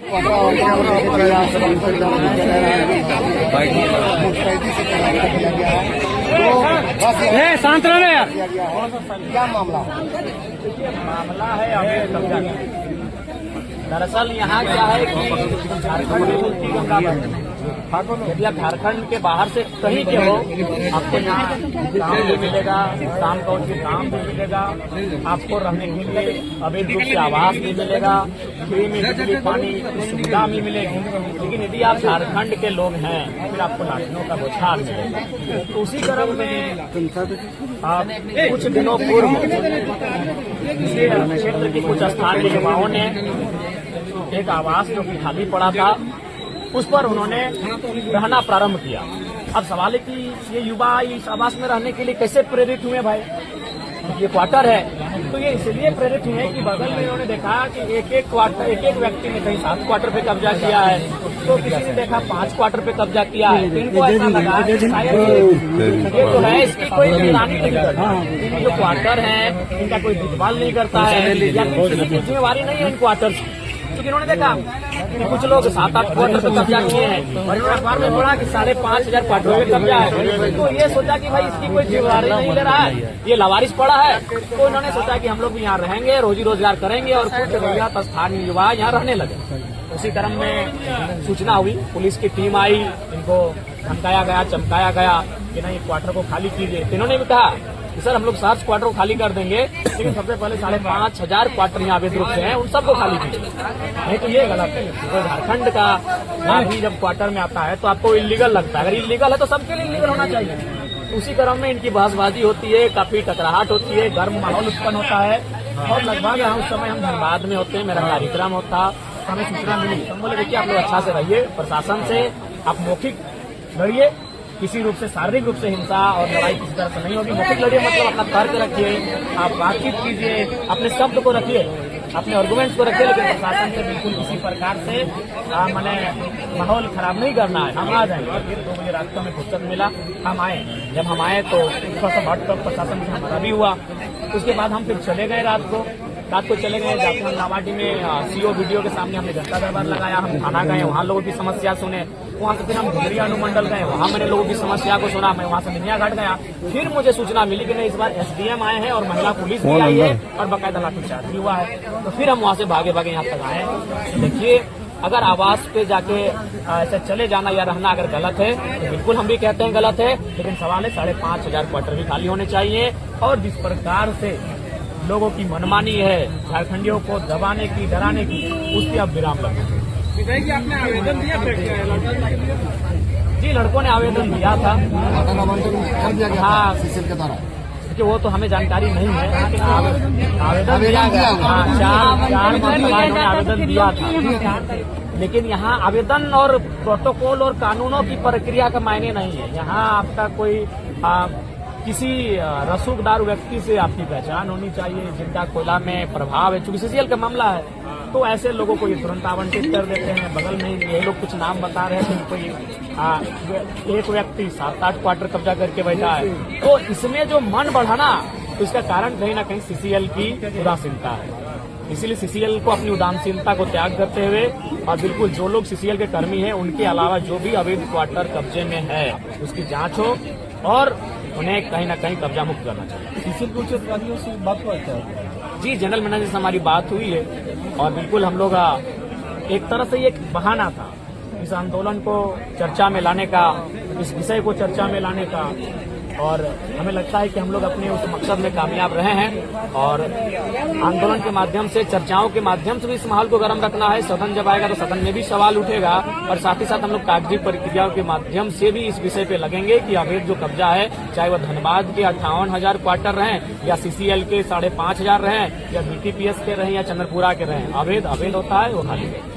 क्या मामला है अवैध कब्जा का। दरअसल यहाँ क्या है कि झारखंड में चलती गंगा बहती है। यदि आप झारखंड के बाहर से कहीं के हो, आपको यहाँ काम भी मिलेगा, शाम का उनके काम भी मिलेगा, आपको रहने के लिए अवैध रूप से आवास भी मिलेगा, फ्री में बिजली पानी की सुविधा भी मिलेगी। लेकिन यदि आप झारखंड के लोग हैं फिर आपको लाठियों का बौछार मिलेगा। तो उसी क्रम में कुछ दिनों पूर्व क्षेत्र के कुछ स्थानीय युवाओं ने एक आवास जो कि खाली पड़ा था उस पर उन्होंने रहना प्रारंभ किया। अब सवाल है कि ये युवा इस आवास में रहने के लिए कैसे प्रेरित हुए भाई? ये क्वार्टर है तो ये इसलिए प्रेरित हुए कि बगल में इन्होंने देखा कि एक एक व्यक्ति ने कहीं 7 क्वार्टर पे कब्जा किया है, तो किसी ने देखा 5 क्वार्टर पे कब्जा किया है। तो इनको ऐसा लगा कि शायद ये तो है, इसकी कोई निगरानी नहीं करता, इनके जो क्वार्टर है इनका कोई देखभाल नहीं करता है या फिर किसी की जिम्मेवारी नहीं है इन क्वार्टर की। क्योंकि इन्होंने देखा कि कुछ लोग 7-8 क्वार्टर पे कब्जा किए हैं और इन्होंने अखबार में पढ़ा कि 5,500 क्वार्टर पे कब्जा है। तो ये सोचा कि भाई इसकी कोई जिम्मेदारी नहीं ले रहा है, ये लावारिस पड़ा है। तो इन्होंने सोचा कि हम लोग भी यहाँ रहेंगे, रोजी रोजगार करेंगे और कुछ जरूरियात स्थानीय युवा यहाँ रहने लगे। उसी क्रम में सूचना हुई, पुलिस की टीम आई, इनको धमकाया गया, चमकाया गया कि नहीं क्वार्टर को खाली कीजिए। इन्होंने भी कहा कि सर हम लोग 7 क्वार्टर को खाली कर देंगे, लेकिन सबसे पहले 5,500 क्वार्टर यहाँ अवैध रूप से हैं उन सबको खाली कीजिए। नहीं तो ये गलत है। तो झारखंड का आदमी जब क्वार्टर में आता है तो आपको इलीगल लगता है, अगर इलीगल है तो सबके लिए इलीगल होना चाहिए। तो उसी क्रम में इनकी बहसबाजी होती है, काफी टकराहट होती है, गर्म माहौल उत्पन्न होता है। और लगभग उस समय हम धनबाद में होते हैं, मेरा कार्यक्रम होता, हमें सूचना मिली। हम बोले देखिए आप लोग अच्छा से रहिए, प्रशासन से आप मौखिक लड़िए, किसी रूप से शारीरिक रूप से हिंसा और लड़ाई किसी तरह से नहीं होगी। मौखिक लड़िए मतलब अपना तर्क रखिए, आप बातचीत कीजिए, अपने शब्द को रखिए, अपने आर्गुमेंट्स को रखिए, लेकिन प्रशासन से बिल्कुल किसी प्रकार से मैंने माहौल खराब नहीं करना है। हम आ जाएंगे। फिर 2 बजे रात को हमें फुर्सत मिला, हम आए। जब हम आए तो थोड़ा सा हट कर प्रशासन से हमारा भी हुआ। उसके बाद हम फिर चले गए रात को चले गए। जाते हैं नावाडी में सीओ वीडियो के सामने हमने जनता दरबार लगाया, हम थाना गए, वहाँ लोगों की समस्या सुने। वहाँ से फिर हम डुमरिया अनुमंडल गए, वहाँ मैंने लोगों की समस्या को सुना। मैं वहाँ से मिनिया घाट गया। फिर मुझे सूचना मिली कि नहीं इस बार SDM आए हैं और महिला पुलिस भी आई है और बाकायदा लाठीचार्ज भी हुआ है। तो फिर हम वहाँ से भागे यहाँ तक आए। देखिए अगर आवास पे जाके ऐसे चले जाना या रहना अगर गलत है तो बिल्कुल हम भी कहते हैं गलत है, लेकिन सवाल है 5,500 क्वार्टर भी खाली होने चाहिए। और जिस प्रकार से लोगों की मनमानी है झारखंडियों को दबाने की, डराने की, उसकी अब विराम लगे। आपने आवेदन दिया? जी लड़कों ने आवेदन दिया था। हाँ सीसीएल के द्वारा कि वो तो हमें जानकारी नहीं है, लेकिन आवेदन दिया गया। हाँ 4 मंथ ने आवेदन दिया था। लेकिन यहाँ आवेदन और प्रोटोकॉल और कानूनों की प्रक्रिया का मायने नहीं है। यहाँ आपका कोई किसी रसूखदार व्यक्ति से आपकी पहचान होनी चाहिए जिनका कोयला में प्रभाव है। चूंकि CCL का मामला है तो ऐसे लोगों को ये तुरंत आवंटित कर देते हैं। बगल में ये लोग कुछ नाम बता रहे थे, कोई एक व्यक्ति 7-8 क्वार्टर कब्जा करके बैठा है। तो इसमें जो मन बढ़ाना तो इसका कारण कहीं ना कहीं CCL की उदासीनता है। इसीलिए CCL को अपनी उदासीनता को त्याग करते हुए और बिल्कुल जो लोग CCL के कर्मी हैं उनके अलावा जो भी अवैध क्वार्टर कब्जे में है उसकी जांच हो और उन्हें कहीं ना कहीं कब्जा मुक्त करना चाहिए। CCL के उच्च अधिकारियों से बात हुआ है? जी जनरल मैनेजर से हमारी बात हुई है और बिल्कुल हम लोग एक तरह से ये एक बहाना था इस आंदोलन को चर्चा में लाने का, इस विषय को चर्चा में लाने का। और हमें लगता है कि हम लोग अपने उस मकसद में कामयाब रहे हैं और आंदोलन के माध्यम से, चर्चाओं के माध्यम से भी इस माहौल को गर्म रखना है। सदन जब आएगा तो सदन में भी सवाल उठेगा और साथ ही साथ हम लोग कागजी प्रक्रियाओं के माध्यम से भी इस विषय पे लगेंगे कि अवैध जो कब्जा है, चाहे वह धनबाद के 58,000 क्वार्टर रहें या CCL के 5,500 रहें या BTPS के रहें या चंद्रपुरा के रहें, अवैध होता है वो खाली है।